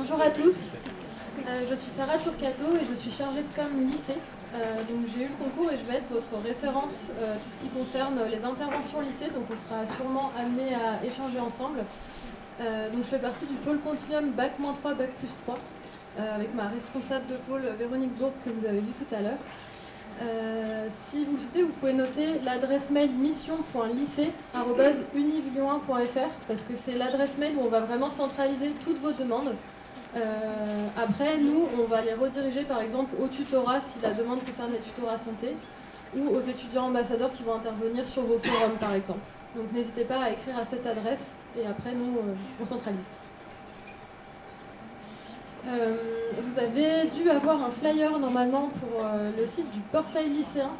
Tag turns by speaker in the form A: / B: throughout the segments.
A: Bonjour à tous, je suis Sarah Turcato et je suis chargée de com lycée. Donc j'ai eu le concours et je vais être votre référente tout ce qui concerne les interventions lycée, donc on sera sûrement amenés à échanger ensemble. Donc je fais partie du pôle Continuum Bac-3, Bac+3 avec ma responsable de pôle Véronique Bourg que vous avez vu tout à l'heure. Si vous le souhaitez, vous pouvez noter l'adresse mail mission.lycée@univlyon1.fr parce que c'est l'adresse mail où on va vraiment centraliser toutes vos demandes. Après, nous, on va les rediriger par exemple au tutorat si la demande concerne les tutorats santé ou aux étudiants ambassadeurs qui vont intervenir sur vos forums par exemple. Donc n'hésitez pas à écrire à cette adresse et après nous, on centralise. Vous avez dû avoir un flyer normalement pour le site du portail lycéen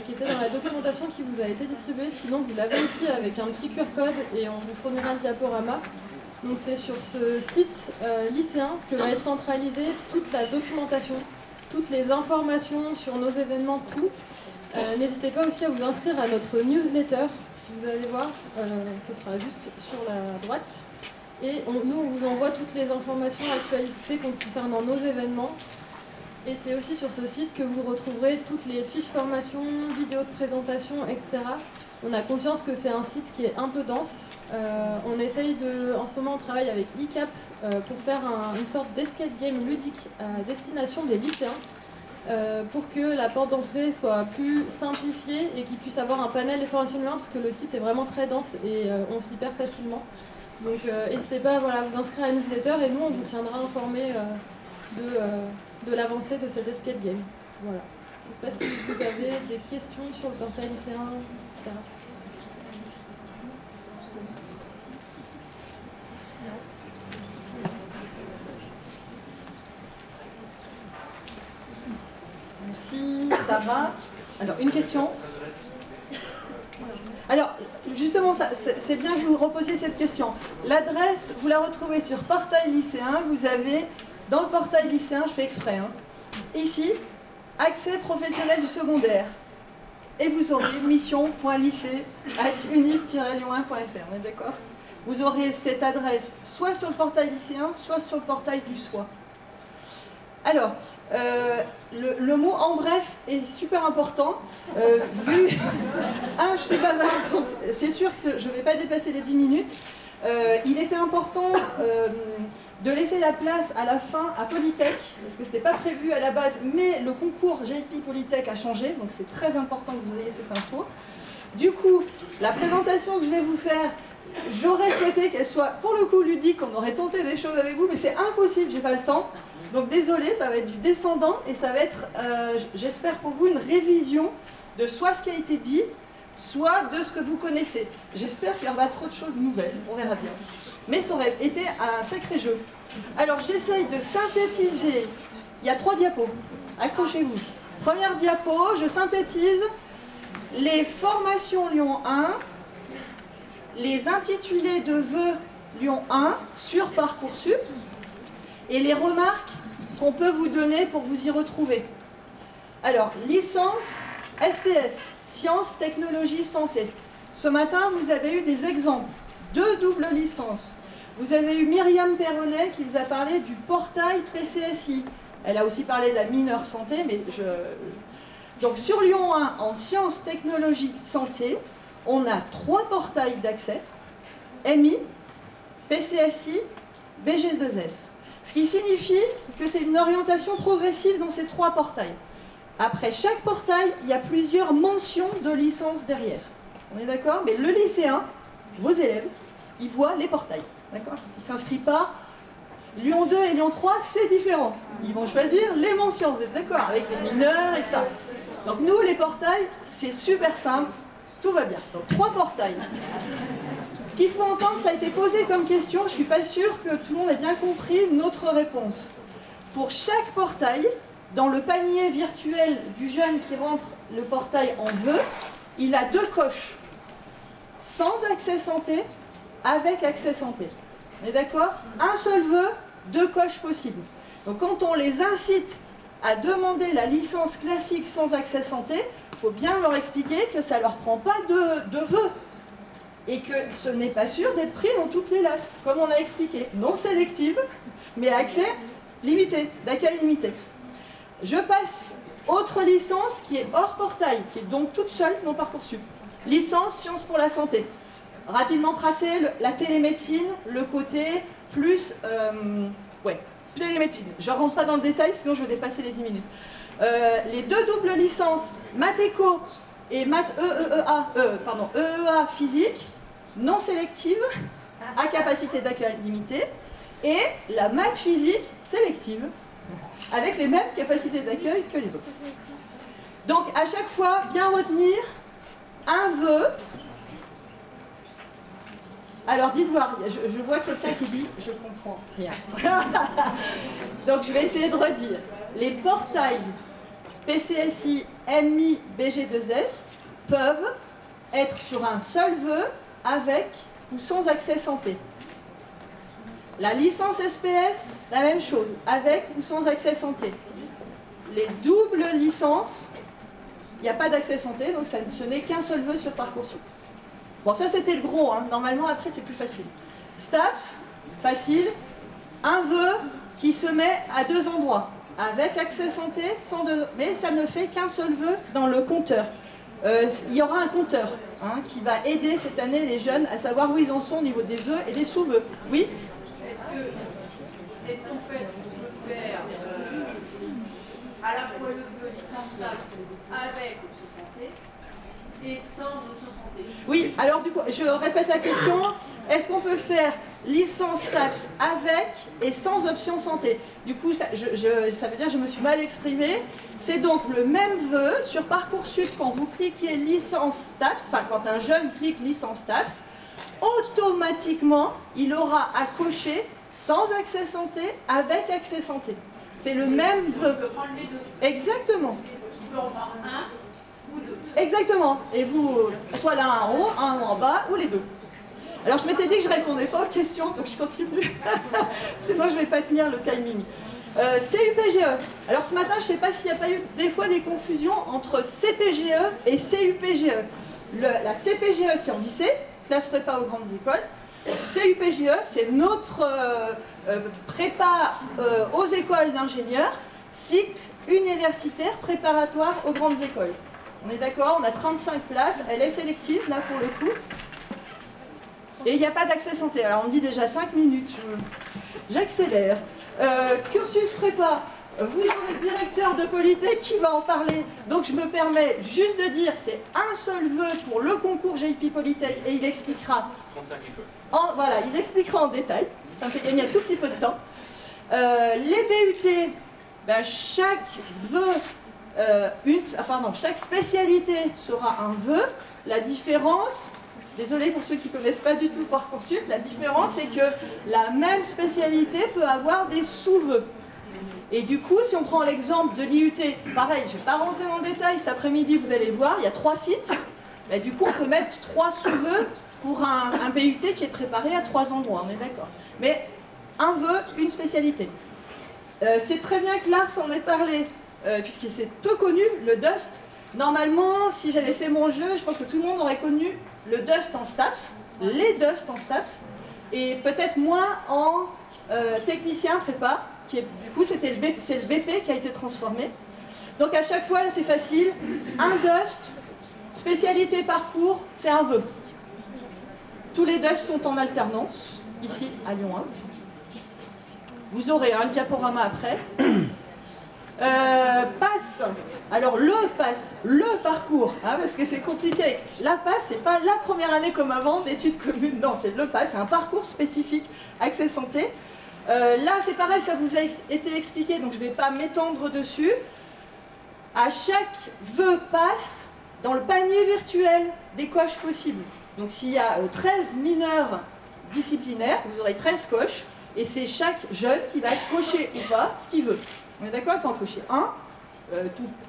A: qui était dans la documentation qui vous a été distribuée. Sinon, vous l'avez ici avec un petit QR code et on vous fournira le diaporama. Donc c'est sur ce site lycéen que va être centralisée toute la documentation, toutes les informations sur nos événements, tout. N'hésitez pas aussi à vous inscrire à notre newsletter. Si vous allez voir, ce sera juste sur la droite. Et nous, on vous envoie toutes les informations, actualités concernant nos événements. Et c'est aussi sur ce site que vous retrouverez toutes les fiches formation, vidéos de présentation, etc. On a conscience que c'est un site qui est un peu dense. On essaye en ce moment, on travaille avec ICAP pour faire une sorte d'escape game ludique à destination des lycéens pour que la porte d'entrée soit plus simplifiée et qu'ils puissent avoir un panel d'informations numériques parce que le site est vraiment très dense et on s'y perd facilement. Donc n'hésitez pas à vous inscrire à la newsletter et nous on vous tiendra informé de l'avancée de cet escape game. Voilà. Je ne sais pas si vous avez des questions sur le portail lycéen, etc.
B: Merci Sarah. Alors une question. Alors, justement, c'est bien que vous reposiez cette question. L'adresse, vous la retrouvez sur portail lycéen. Vous avez, dans le portail lycéen, je fais exprès, ici, accès professionnel du secondaire. Et vous aurez mission.lycée@univ-lyon1.fr. On est d'accord? Vous aurez cette adresse soit sur le portail lycéen, soit sur le portail du SOI. Alors, le mot en bref est super important, vu... je suis bavarde, c'est sûr que je ne vais pas dépasser les 10 minutes. Il était important de laisser la place à la fin à Polytech, parce que ce n'était pas prévu à la base, mais le concours GIP Polytech a changé, donc c'est très important que vous ayez cette info. Du coup, la présentation que je vais vous faire, j'aurais souhaité qu'elle soit pour le coup ludique, on aurait tenté des choses avec vous, mais c'est impossible, j'ai pas le temps. Donc désolé, ça va être du descendant et ça va être, j'espère pour vous, une révision de soit ce qui a été dit, soit de ce que vous connaissez. J'espère qu'il y aura trop de choses nouvelles, on verra bien. Mais ça aurait été un sacré jeu. Alors j'essaye de synthétiser, il y a 3 diapos, accrochez-vous. Première diapo, je synthétise les formations Lyon 1, les intitulés de vœux Lyon 1 sur Parcoursup et les remarques qu'on peut vous donner pour vous y retrouver. Alors, licence STS, Sciences, Technologies, Santé. Ce matin, vous avez eu des exemples, 2 doubles licences. Vous avez eu Myriam Perronnet qui vous a parlé du portail PCSI. Elle a aussi parlé de la mineure santé, mais Donc sur Lyon 1, en Sciences, Technologies, Santé, on a 3 portails d'accès, MI, PCSI, BG2S. Ce qui signifie que c'est une orientation progressive dans ces 3 portails. Après chaque portail, il y a plusieurs mentions de licence derrière. On est d'accord? Mais le lycéen, vos élèves, ils voient les portails. D'accord? Ils ne s'inscrivent pas. Lyon 2 et Lyon 3, c'est différent. Ils vont choisir les mentions, vous êtes d'accord? Avec les mineurs et ça. Donc nous, les portails, c'est super simple. Tout va bien. Donc 3 portails. Ce qu'il faut entendre, ça a été posé comme question. Je ne suis pas sûre que tout le monde ait bien compris notre réponse. Pour chaque portail, dans le panier virtuel du jeune qui rentre le portail en vœu, il a 2 coches. Sans accès santé, avec accès santé. On est d'accord? Un seul vœu, 2 coches possibles. Donc quand on les incite à demander la licence classique sans accès santé, il faut bien leur expliquer que ça ne leur prend pas de vœux. Et que ce n'est pas sûr d'être pris dans toutes les lasses, comme on a expliqué. Non sélective, mais accès limité, d'accueil limité. Je passe autre licence qui est hors portail, qui est donc toute seule dans Parcoursup. Licence Sciences pour la santé. Rapidement tracé, la télémédecine, le côté plus... télémédecine. Je ne rentre pas dans le détail, sinon je vais dépasser les 10 minutes. Les deux doubles licences, maths éco et maths EEA physique, non sélective, à capacité d'accueil limitée, et la maths physique sélective, avec les mêmes capacités d'accueil que les autres. Donc à chaque fois, bien retenir un vœu. Alors dites voir, je vois quelqu'un qui dit « je comprends rien ». Donc je vais essayer de redire. Les portails PCSI, MI, BG2S peuvent être sur un seul vœu avec ou sans accès santé. La licence SPS, la même chose, avec ou sans accès santé. Les doubles licences, il n'y a pas d'accès santé, donc ce n'est qu'un seul vœu sur Parcoursup. Bon, ça c'était le gros, hein. Normalement après c'est plus facile. STAPS, facile, un vœu qui se met à deux endroits, avec accès santé, sans mais ça ne fait qu'un seul vœu dans le compteur. Il y aura un compteur qui va aider cette année les jeunes à savoir où ils en sont au niveau des vœux et des sous-vœux. Oui?
C: Est-ce qu'on peut faire à la fois le vœu licence STAPS avec option santé et sans option santé?
B: Oui, alors du coup, je répète la question. Est-ce qu'on peut faire licence STAPS avec et sans option santé? Du coup, ça veut dire que je me suis mal exprimée. C'est donc le même vœu sur Parcoursup quand vous cliquez licence STAPS, enfin quand un jeune clique licence STAPS, automatiquement, il aura à cocher sans accès santé, avec accès santé. C'est le même vœu.
C: On peut prendre les deux.
B: Exactement.
C: Il peut en prendre un ou deux.
B: Exactement. Et vous, soit l'un en haut, un en bas, ou les deux. Alors je m'étais dit que je ne répondais pas aux questions, donc je continue. Sinon je ne vais pas tenir le timing. CUPGE. Alors ce matin, je ne sais pas s'il n'y a pas eu des fois des confusions entre CPGE et CUPGE. La CPGE, c'est en lycée, classe prépa aux grandes écoles. CUPGE, c'est notre prépa aux écoles d'ingénieurs, cycle universitaire préparatoire aux grandes écoles. On est d'accord, on a 35 places, elle est sélective là pour le coup. Et il n'y a pas d'accès santé. Alors on me dit déjà 5 minutes, j'accélère. Cursus prépa, vous aurez le directeur de Polytech qui va en parler. Donc je me permets juste de dire, c'est un seul vœu pour le concours GIP Polytech et il expliquera.
D: 35 écoles.
B: Voilà, il expliquera en détail. Ça me fait gagner un tout petit peu de temps. Les BUT, chaque vœu, chaque spécialité sera un vœu. La différence, désolé pour ceux qui ne connaissent pas du tout Parcoursup, la différence c'est que la même spécialité peut avoir des sous-vœux. Et du coup, si on prend l'exemple de l'IUT, pareil, je ne vais pas rentrer dans le détail, cet après-midi vous allez le voir, il y a 3 sites. Du coup, on peut mettre 3 sous-vœux pour un BUT qui est préparé à 3 endroits, on est d'accord. Mais un vœu, une spécialité. C'est très bien que Lars en ait parlé, puisque c'est peu connu, le Dust. Normalement, si j'avais fait mon jeu, je pense que tout le monde aurait connu le Dust en STAPS, les Dust en STAPS, et peut-être moins en technicien prépa, qui est, du coup c'est le BP qui a été transformé. Donc à chaque fois, là c'est facile, un Dust, spécialité parcours, c'est un vœu. Tous les Dust sont en alternance, ici à Lyon 1. Vous aurez un diaporama après. Passe. Alors le passe, le parcours, parce que c'est compliqué. La passe, c'est pas la première année comme avant d'études communes. Non, c'est le passe, c'est un parcours spécifique accès santé. Là, c'est pareil, ça vous a été expliqué, donc je ne vais pas m'étendre dessus. À chaque vœu passe, dans le panier virtuel, des coches possibles. Donc s'il y a 13 mineurs disciplinaires, vous aurez 13 coches, et c'est chaque jeune qui va cocher ou pas ce qu'il veut. On est d'accord, il peut en cocher un,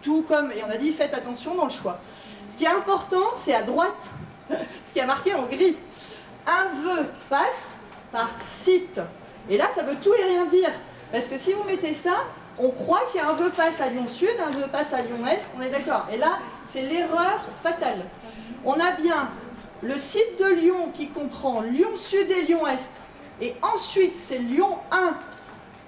B: tout comme, et on a dit faites attention dans le choix. Ce qui est important, c'est à droite, ce qui est marqué en gris. Un vœu passe par site. Et là, ça veut tout et rien dire. Parce que si vous mettez ça, on croit qu'il y a un vœu passe à Lyon Sud, un vœu passe à Lyon Est, on est d'accord. Et là, c'est l'erreur fatale. On a bien le site de Lyon qui comprend Lyon Sud et Lyon Est. Et ensuite, c'est Lyon 1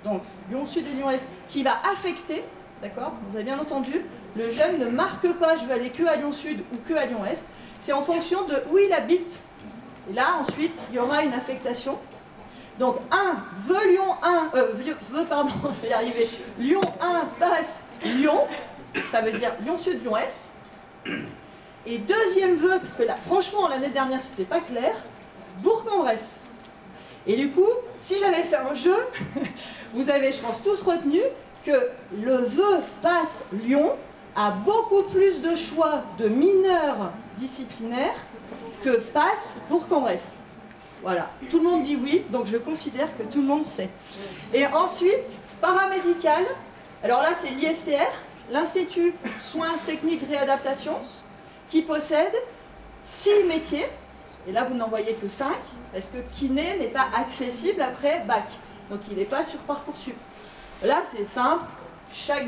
B: donc Lyon Sud et Lyon Est, qui va affecter, d'accord, vous avez bien entendu, le jeune ne marque pas je veux aller que à Lyon Sud ou que à Lyon Est, c'est en fonction de où il habite. Et là, ensuite, il y aura une affectation. Donc 1 veut Lyon 1, pardon, je vais y arriver. Lyon 1 passe Lyon, ça veut dire Lyon Sud, Lyon Est. Et deuxième vœu, parce que là, franchement, l'année dernière, c'était pas clair, Bourg-en-Bresse. Et du coup, si j'avais fait un jeu, vous avez, je pense, tous retenu que le vœu passe Lyon a beaucoup plus de choix de mineurs disciplinaires que passe Bourg-en-Bresse. Voilà, tout le monde dit oui, donc je considère que tout le monde sait. Et ensuite, paramédical, alors là c'est l'ISTR, l'Institut Soins Techniques Réadaptation, qui possède 6 métiers, et là vous n'en voyez que 5, parce que kiné n'est pas accessible après bac, donc il n'est pas sur Parcoursup. Là c'est simple, chaque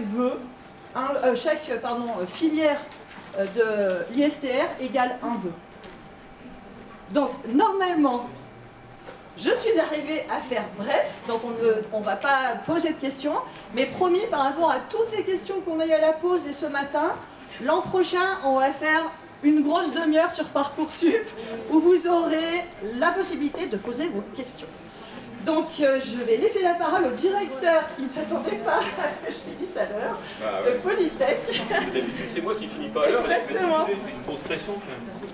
B: filière de l'ISTR égale un vœu. Donc normalement, je suis arrivée à faire bref, donc on ne va pas poser de questions, mais promis, par rapport à toutes les questions qu'on a eues à la pause et ce matin, l'an prochain, on va faire une grosse demi-heure sur Parcoursup, où vous aurez la possibilité de poser vos questions. Donc je vais laisser la parole au directeur, qui ne s'attendait pas à ce que je finisse à l'heure, de Polytech.
D: D'habitude, c'est moi qui finis pas à l'heure,
B: Exactement.
D: une grosse pression quand même.